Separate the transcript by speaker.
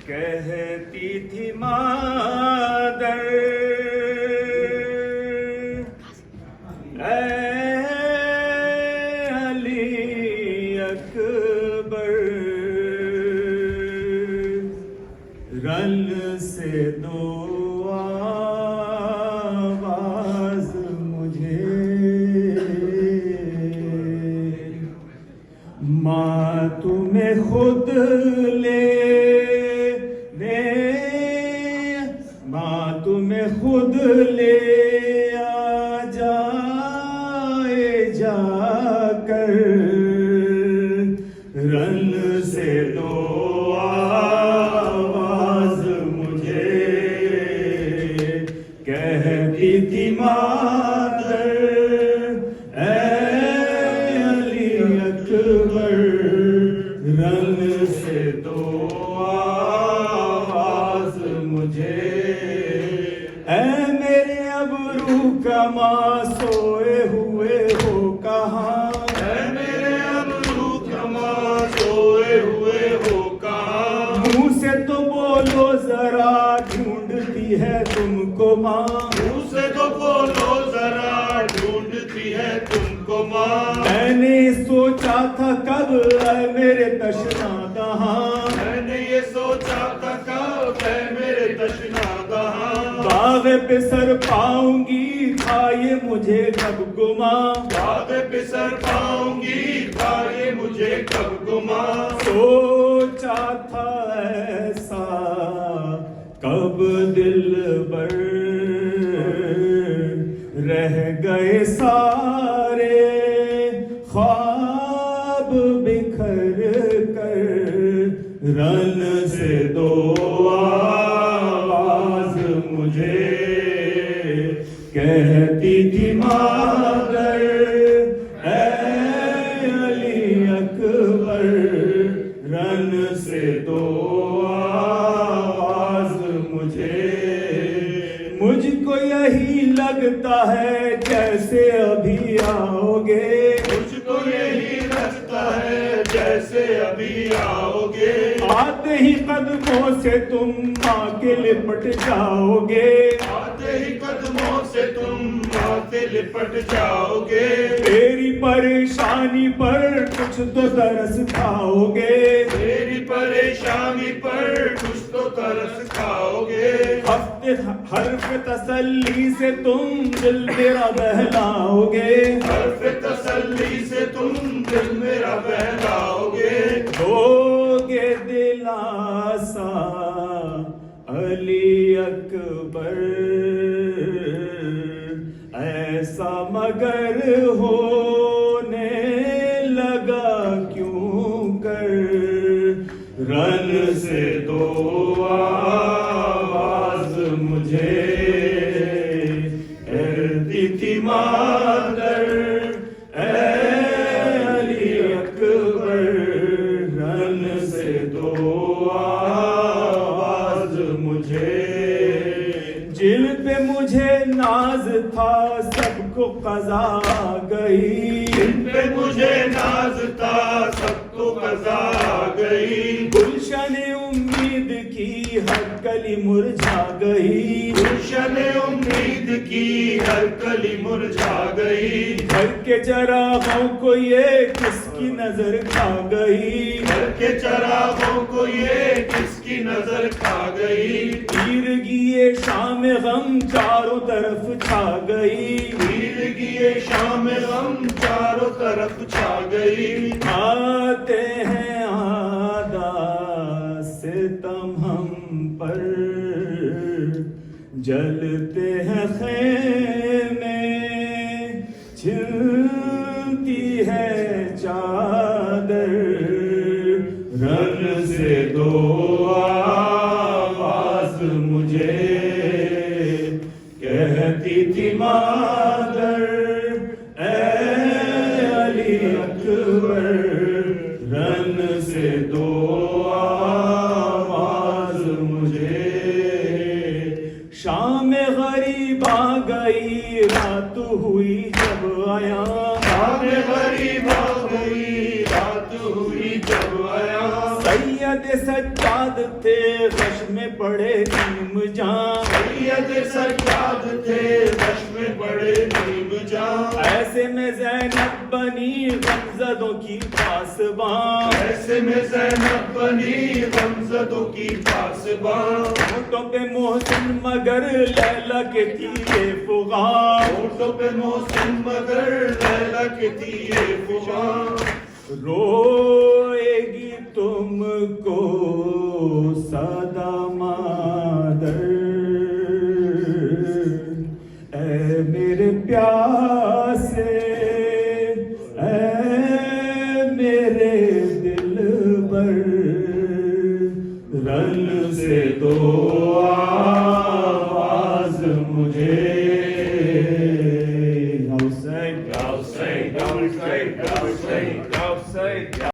Speaker 1: کہتی تھی مادر اے علی اکبر رل سے دو آواز مجھے ماں تمہیں خود لے تمہیں خود لے آ جائے جا کر رن سے دو آواز مجھے کہتی تھی مادر اے علی اکبر رن سے دو آواز مجھے اے میرے ابرو کماں سوئے ہوئے ہو کہاں
Speaker 2: اے میرے ابرو کماں سوئے ہوئے ہو کہاں
Speaker 1: منہ سے تو بولو ذرا ڈھونڈتی ہے تم کو ماں
Speaker 2: منہ سے تو بولو ذرا ڈھونڈتی ہے تم کو ماں
Speaker 1: میں نے سوچا تھا کب اے میرے تشنا دہاں
Speaker 2: میں نے یہ سوچا تھا کب اے میرے تشنا دہاں
Speaker 1: باغ پہ سر پاؤں گی تھا یہ مجھے کب گما
Speaker 2: باغ پہ سر پاؤں گی تھا یہ مجھے کب گما
Speaker 1: سوچا تھا ایسا کب دلبر رہ گئے سارے خواب بکھر کر رن سے دو آواز مجھے کہتی تھی مادر اے علی اکبر رن سے دو آواز مجھے مجھ کو یہی لگتا ہے جیسے ابھی آؤ گے
Speaker 2: مجھ کو یہی لگتا ہے جیسے ابھی آؤ گے
Speaker 1: آتے ہی قدموں سے تم ماں کے لپٹ جاؤ گے
Speaker 2: آتے ہی قدموں سے تم ماں سے لپٹ جاؤ گے
Speaker 1: تیری پریشانی پر کچھ تو ترس کھاؤ گے
Speaker 2: تیری پریشانی پر کچھ تو ترس کھاؤ گے
Speaker 1: ہفتے حرف تسلی سے تم دل میرا بہلاؤ گے
Speaker 2: حرف تسلی سے تم دل میرا بہلاؤ گے
Speaker 1: دو گے دلاسا علی اکبر ایسا مگر ہونے لگا کیوں کر رن سے دو آواز مجھے کہتی تھی مادر اے علی اکبر رن سے دو آواز مجھے جن پہ مجھے ناز تھا سب کو قضا گئی
Speaker 2: جن پہ مجھے ناز تھا سب کو قضا گئی
Speaker 1: گلشن امید کی ہر کلی مرجھا گئی
Speaker 2: گلشن امید کی ہر کلی مرجھا گئی
Speaker 1: گھر کے چراغوں کو یہ کس کی نظر کھا گئی
Speaker 2: گھر کے چراغوں کو یہ کس کی نظر کھا گئی
Speaker 1: تیرگی شام غم چاروں طرف چھا گئی
Speaker 2: تیرگی شام غم چاروں طرف چھا گئی
Speaker 1: آتے ہیں آدھا ستم ہم پر جلتے ہیں خیمے چھنتی ہے چادر رن سے دو آواز مجھے کہتی تھی مادر اے علی اکبر رن سے دو آواز مجھے شام غریب آ گئی رات ہوئی جب آیا
Speaker 2: شام غریب آ گئی رات ہوئی جب
Speaker 1: سید سجاد تھے غش میں پڑے نیم جان
Speaker 2: سید سجاد تھے غش میں پڑے نیم جان
Speaker 1: ایسے میں زینب بنی غمزدوں کی پاسبان
Speaker 2: ایسے میں زینب بنی غمزدوں کی پاسبان
Speaker 1: ہونٹوں پہ محسن مگر لیلا کے تھی یہ فغان
Speaker 2: ہونٹوں پہ محسن مگر لیلا کے تھی یہ فغان
Speaker 1: روئے گی تم کو سدا مادر اے میرے پیاسے اے میرے دل بر رن سے دو